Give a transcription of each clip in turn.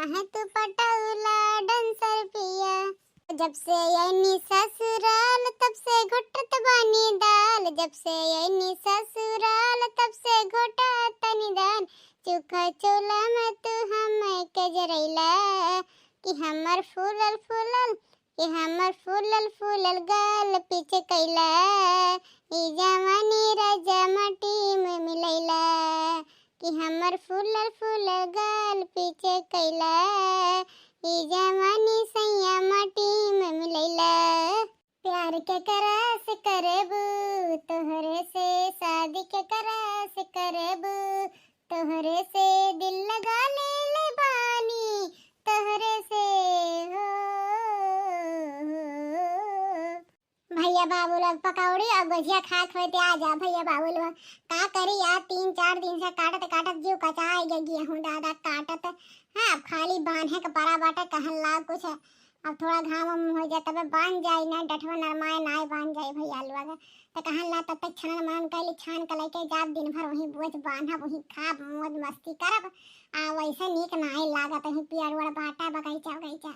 है तू पटौला डांसर पिया। जब से यही ससुराल तब से घुटत बानी दाल, जब से यही ससुराल तब से घोटा तनी दाल। चुखा चोला में तू हमें कजरैला कि हमर फूलल फूलल, कि हमर फूलल फूलल गाल पीछे कैला। ई जवानी राजा माटी में मिलैला कि हमर फूलल फूलल गाल पीछे कैला। ई जवानी सैया माटी में मिलैला। प्यार के करास करबू तोहरे से, शादी के करास करबू तोहरे से, दिल लगा ले बानी तोहरे से हो। भैया बाबू लोग पकौड़ी और गुजिया खा खोते आ जा। भैया बाबू लोग का करी यार, 3-4 दिन से काटत काटत जीव कचाई गई हूँ दादा काटत। हाँ खाली बांधे के पड़ा बाटे कहन ला कुछ, अब थोड़ा घाम हो जाए तब बांध जाए ना, डठवा नरमाए ना बांध जाए भैया लोग तो कहन ला तब तक छान मान कैली छान के लेके जा दिन भर वहीं बोझ बांधब वहीं खाब मौज मस्ती करब। आ वैसे नीक नाई लागत है पियर वाला बाटा बगैचा बगैचा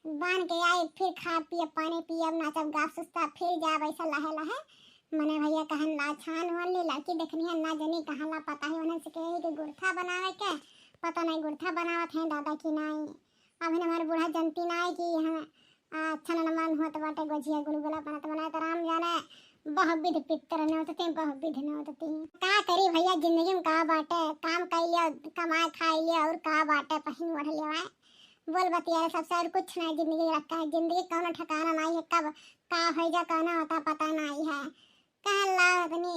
बांध के आए, फिर खा पिए पानी पियब नाचब गाप सुस्ता फिर जा वैसा लहे लहे। मने भैया कहन ला छान वाली लड़की देखनी है ना जनी कहन ला पता है उन्हें से के गुरथा बनावे के, पता नहीं गुरथा बनावत है दादा की नहीं। अभी हमारे बूढ़ा जनती नहीं कि हम अच्छा न मन होत बाटे गुजिया गुलगुला बनत बनाए तो राम जाने बहुविध पितर न होते बहुविध न होते। का करी भैया जिंदगी में का बाटे, काम कर लिया कमाए खाई लिया और का बाटे पहिन ओढ़ लिया बोल बतिया सबसे और कुछ नहीं। जिंदगी रखा है, जिंदगी कौन ठिकाना नहीं है, कब का हो जा कहना होता पता नहीं है। कहन ला अपनी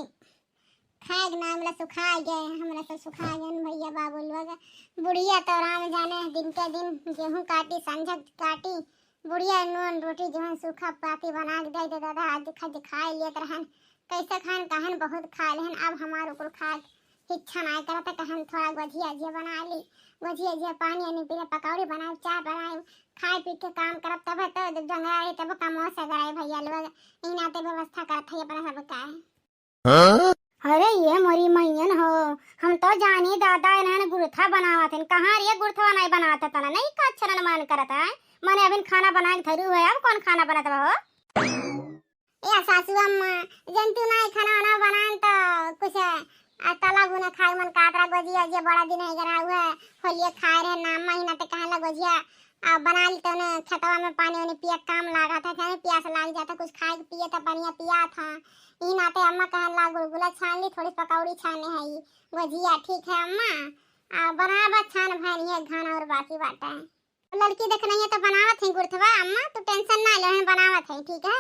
खाए ना हमरा सुखा गए, हमरा सब सुखा गए भैया बाबू लोग। बुढ़िया तो राम जाने दिन के दिन गेहूं काटी संझक काटी, बुढ़िया नून रोटी जो है सूखा पाती बना के दे दादा आज खाए लिए रहन कैसे खान कहन बहुत खा लेहन। अब हमारे ऊपर खा इच्छा नहीं करता कहन थोड़ा गुजिया जी बना ली, गुजिया जी पानी नहीं पीले पकौड़ी बनाए चाय बनाए खाए पी के काम करब तब तो जंगल तब कमो से गए भैया लोग इना तो व्यवस्था करत है अपना सब का है। अरे ये मोरी मैयन हो, हम तो जानी दादा इन्होंने गुरथा बनावत है। कहाँ रे गुरथा नहीं बनाता तना नहीं का अच्छा न मन करता है। मैंने अभी खाना बना के धरू है, अब कौन खाना बनाता हो या सासू अम्मा जंतु नहीं खाना ना बनान तो कुछ तालाब न खाए मन कातरा गुजिया जे बड़ा दिन है गरा हुआ होलिए खाए रहे नाम महीना तो कहला गुजिया बना ली तो ने छतवा में पानी वानी पिया काम लगा था प्यास लग जाता कुछ खाए पिए तो बढ़िया पिया था। ई नाते अम्मा कहन ला गुलगुला छान ली थोड़ी पकौड़ी छाने है ये गुजिया ठीक है अम्मा बनावा छान भाई है खाना और बाकी बाटा है। लड़की देख नहीं है तो बनावत है गुरथवा अम्मा तो टेंशन ना ले बनावत है ठीक है।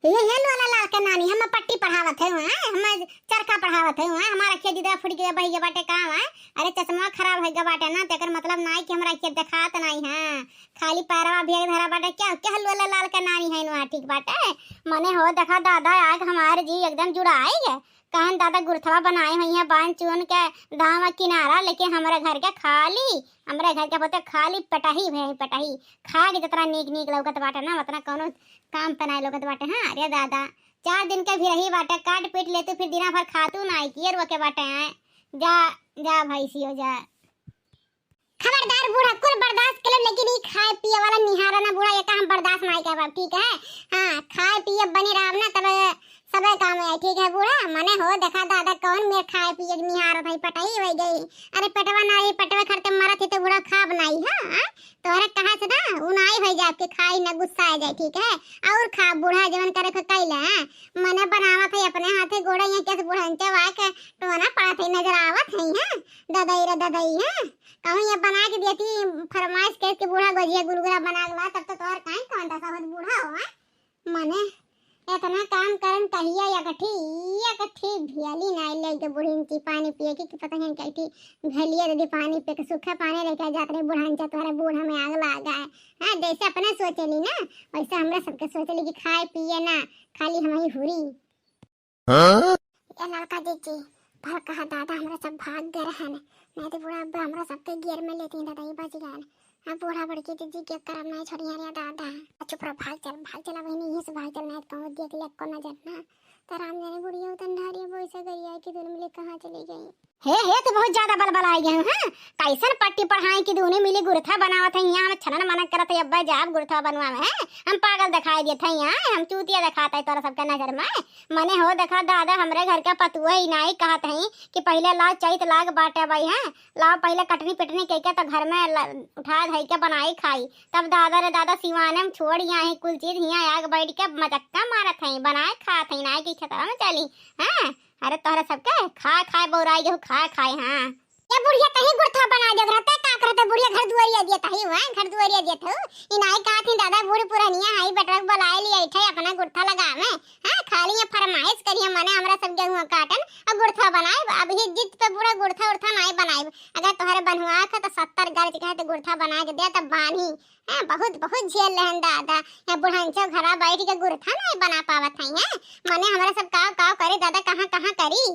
ये हेल वाला लाल के नानी हम पट्टी पढ़ावत है हम चरखा पढ़ावत है हमारा के दीदा फुट गया भाई के बाटे काम है। अरे चश्मा खराब है बाटे ना तेकर मतलब नहीं कि हमरा के दिखात नहीं है खाली पैरवा भी धरा बाटे क्या क्या हेल वाला लाल के नानी है ना ठीक बाटे। मने हो देखा दादा आग हमारे जी एकदम जुड़ाई है कहन दादा गुरथवा बनाए हुई है बांध चुन के दाम किनारा लेकिन हमारे घर के खाली हमारे घर के बोते खाली पटाही भई पटाही खा के जितना नीक नीक लौकत बाटे ना उतना कोनो काम पनाए लोगत बाटे। हाँ अरे दादा 4 दिन के भी रही बाटे काट पीट लेतू फिर दिना भर खातू नहीं किए रोके बाटे हैं जा जा भैंसी हो जा। खबरदार बूढ़ा कुल बर्दाश्त कर लेकिन ये खाए पिए वाला निहारा ना बूढ़ा ये काम बर्दाश्त नहीं कर ठीक है। हाँ खाए पिए बनी रहा ना तब सबे काम है ठीक है बूढ़ा। मने हो देखा दादा कौन मेरे खाए पिए निहारा था पटाई हो गई। अरे पटवा नहीं पटवा खरते मरत ही तो बूढ़ा खा बनाई है तोहरा कहा से ना उनाई हो जाए आपके खाई ना गुस्सा आ जाए ठीक है और खा बूढ़ा जवन करे कैले मने बनावा थे अपने हाथे गोड़ा यहाँ कैसे बूढ़ा चवा के टोना पड़ा थे नजर आवत है दादाई रे दादाई है कहूँ ये बना के देती फरमाइश के बूढ़ा गुजिया गुलगुला बना ला तब तो तोहर काहे कौन सा बहुत बूढ़ा हो मने इतना काम करन कहिया या कठी भियाली नाई ले के बुढ़िन की पानी पिए की पता है कैठी भेलिए यदि पानी पे के सूखा पानी लेके जात रे बुढ़ान चा तोहरा बूढ़ा में आग लगा है। हां जैसे अपने सोचली ना वैसे हमरा सबके सोचली कि खाए पिए ना खाली हम ही हुरी। हां ये लड़का जी भर कहा दादा हमरा सब भाग गए रहन नहीं तो बूढ़ा अब्बा हमरा सबके गियर में लेती दादा ये बच गए। हाँ बूढ़ा बड़की जी के करम नहीं छोड़िया रे दादा चुप रह भाग चला बहनी यहीं से भाग चल नहीं तो देख ले को नजर ना तो राम जाने बुढ़िया उतन ढारिया वो ऐसा करिया कि दोनों मिले कहाँ चली गई। हे तो बहुत ज्यादा बलबल आई गए हैं। कैसन पट्टी पढ़ाई की दोनों मिली गुरथा बनावत है यहाँ। हम छनन मनन करत है अब्बा जाब गुरथा बनवा में हैं। हम पागल दिखाई देत है यहाँ। हम चूतिया दिखाता है तोरा सबका नजर में। मने हो देखा दादा हमरे घर का पतुआ ही नहीं कहत है कि पहले ला चैत लाग बाटे भाई हैं। लाओ पहले कटनी पिटनी कह के तो घर में उठा धई के बनाई खाई। तब दादा रे दादा सिवाने में छोड़ यहाँ कुल चीज यहाँ आग बैठ के मचक्का मारत है बनाए खात है ना कि खेतवा में चली हैं। अरे तोहरा सबके खा खाए बोराई जो खा खाए। हां ये बुढ़िया कहीं गुरथा बना दे रहता का करते बुढ़िया घर दुआरिया देता ही हुआ घर दुआरिया देत हो। इनाई का थी दादा बूढ़ी पुरानिया आई बटरक बुलाए लिए थे अपना गुरथा लगावे। हां खाली ये फरमाइश करिए मने हमरा सब गेहूं काटन और गुरथा बनाए। अब ही जिद पे पूरा गुरथा उरथा नहीं बनाए। अगर तोहरे बनवा के तो 70 गज के तो गुरथा बना के दे तब बानी। हां बहुत बहुत झेल लेहन दादा। ये बुढ़ांचा घरा बैठ के गुरथा नहीं बना पावत है। हैं मने हमरा सब काव काव करे दादा कहां कहां करी।